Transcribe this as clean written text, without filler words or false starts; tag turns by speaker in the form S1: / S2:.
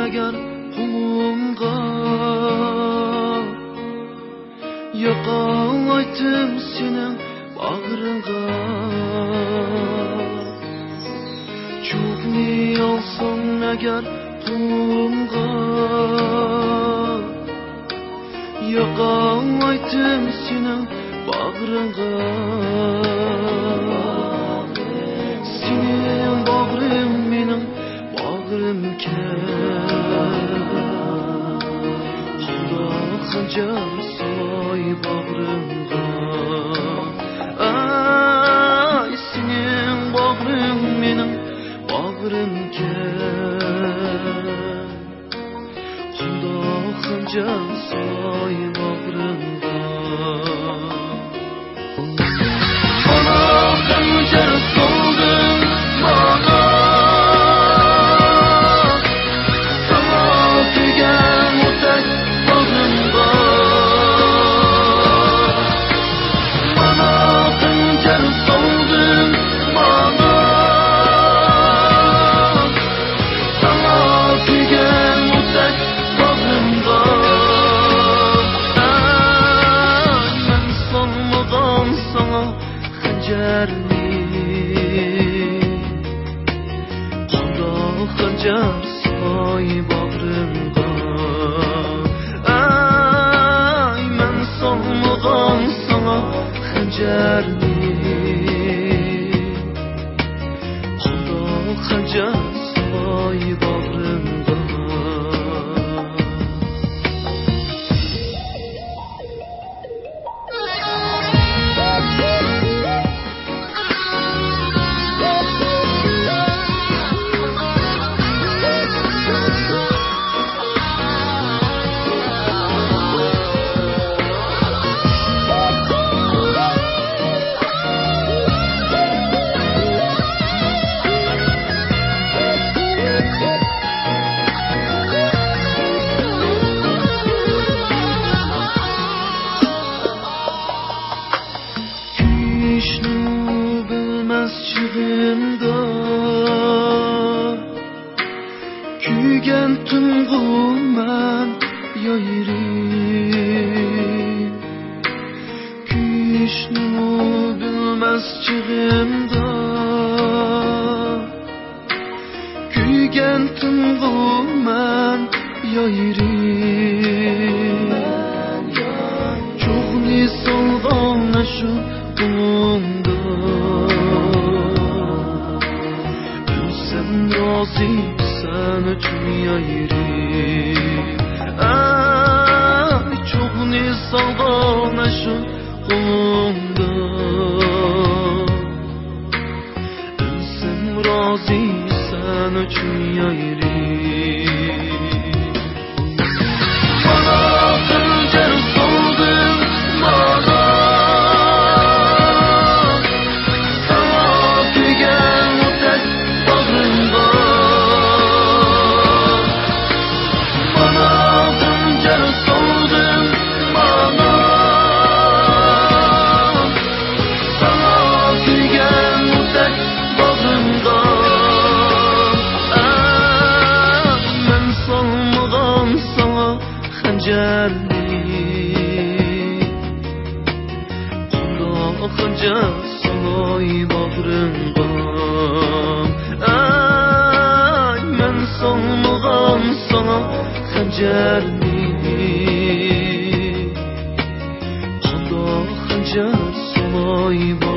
S1: Agar qulumga yo'qaytim sening bag'ringga cho'kni olsam agar qulumga yo'qaytim sening bag'ringga sening bag'ring mening bag'rimga Xanjar soy bağrımda Ay senin bağrım benim bağrımken Kunda xanjar soy bağrımda Bana xanjar soldun bana Sana tügen otak bağrımda Xanjar soy bağrımda Ay men solmagan sana xanjarni Xanjar soy bağrımda Çığımda Küygen tümgün ben yayırım Küşnü bilmez çığımda Küygen tümgün ben yayırım Çok nisaldan şu bulunda Sen üçün yayırım Ay çok nisaldan şu kolumda Ölsem razı sen üçün yayırım Bana xanjar soldun bana Sana tügen otak bağrımda Xanjar soy bağrımda Ay men solmagan sana xanjarni Xanjar soy bağrımda